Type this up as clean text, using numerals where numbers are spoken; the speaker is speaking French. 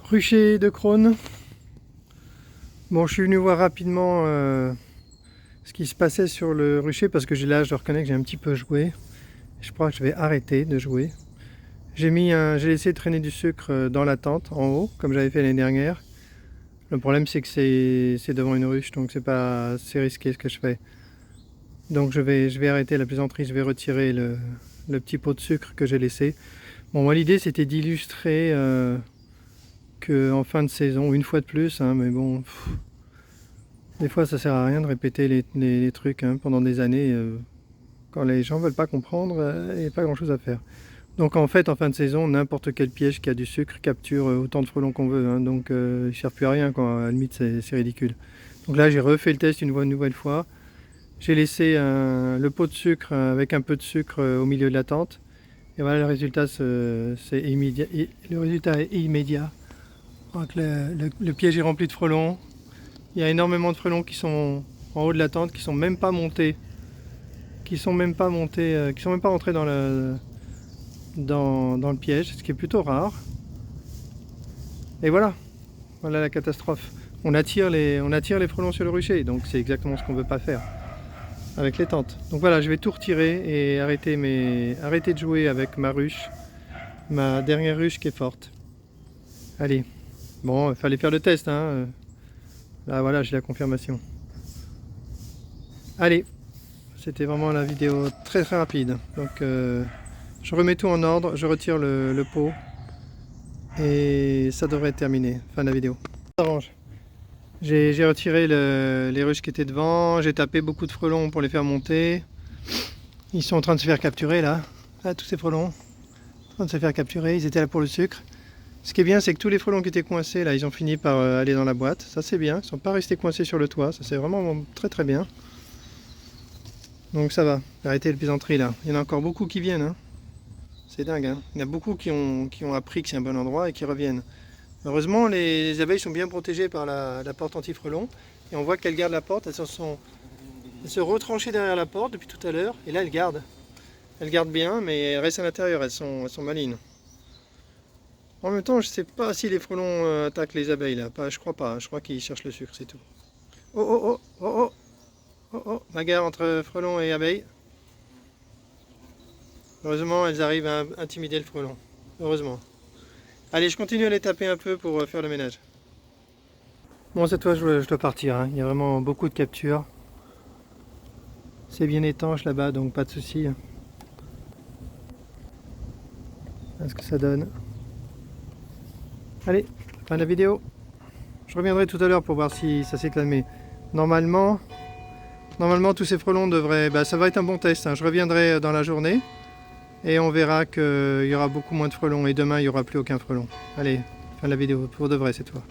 Rucher de Crosne. Bon, je suis venu voir rapidement ce qui se passait sur le rucher parce que là, je reconnais que j'ai un petit peu joué. Je crois que je vais arrêter de jouer. J'ai laissé traîner du sucre dans la tente en haut, comme j'avais fait l'année dernière. Le problème, c'est que c'est devant une ruche, donc c'est risqué ce que je fais. Donc je vais arrêter la plaisanterie, je vais retirer le petit pot de sucre que j'ai laissé. Bon, moi l'idée c'était d'illustrer qu'en fin de saison, une fois de plus, hein, mais bon, des fois ça sert à rien de répéter les trucs hein, pendant des années. Quand les gens veulent pas comprendre, il n'y a pas grand chose à faire. Donc en fait, en fin de saison, n'importe quel piège qui a du sucre capture autant de frelons qu'on veut. Hein, donc il ne sert plus à rien, quoi. À la limite c'est ridicule. Donc là j'ai refait le test une nouvelle fois. J'ai laissé le pot de sucre avec un peu de sucre au milieu de la tente. Et voilà, le résultat, c'est immédiat. Le résultat est immédiat. Donc le piège est rempli de frelons. Il y a énormément de frelons qui sont en haut de la tente, qui sont même pas montés, qui sont même pas rentrés dans le piège, ce qui est plutôt rare. Et voilà la catastrophe. On attire les frelons sur le rucher, donc c'est exactement ce qu'on ne veut pas faire avec les tentes. Donc voilà, je vais tout retirer et arrêter de jouer avec ma ruche, ma dernière ruche qui est forte. Allez, bon, il fallait faire le test, hein. Là voilà, j'ai la confirmation. Allez, c'était vraiment la vidéo très rapide. Donc je remets tout en ordre, je retire le pot et ça devrait être terminé. Fin de la vidéo. Ça s'arrange. J'ai retiré les ruches qui étaient devant, j'ai tapé beaucoup de frelons pour les faire monter. Ils sont en train de se faire capturer là. Là, tous ces frelons, en train de se faire capturer, ils étaient là pour le sucre. Ce qui est bien, c'est que tous les frelons qui étaient coincés là, ils ont fini par aller dans la boîte. Ça c'est bien, ils ne sont pas restés coincés sur le toit, ça c'est vraiment très bien. Donc ça va, arrêtez le plaisanterie là. Il y en a encore beaucoup qui viennent. Hein. C'est dingue, hein. Il y en a beaucoup qui ont appris que c'est un bon endroit et qui reviennent. Heureusement, les abeilles sont bien protégées par la porte anti-frelons. Et on voit qu'elles gardent la porte. Elles se retranchées derrière la porte depuis tout à l'heure. Et là, elles gardent. Elles gardent bien, mais elles restent à l'intérieur. Elles sont malines. En même temps, je ne sais pas si les frelons attaquent les abeilles là. Je crois pas. Je crois qu'ils cherchent le sucre, c'est tout. Oh, bagarre entre frelons et abeilles. Heureusement, elles arrivent à intimider le frelon. Heureusement. Allez, je continue à les taper un peu pour faire le ménage. Bon, cette fois, je dois partir. Hein. Il y a vraiment beaucoup de captures. C'est bien étanche là-bas, donc pas de souci. Voilà ce que ça donne. Allez, fin de la vidéo. Je reviendrai tout à l'heure pour voir si ça s'est calmé. Normalement, tous ces frelons devraient... ça va être un bon test. Hein. Je reviendrai dans la journée. Et on verra qu'il y aura beaucoup moins de frelons. Et demain, il n'y aura plus aucun frelon. Allez, fin de la vidéo. Pour de vrai cette fois.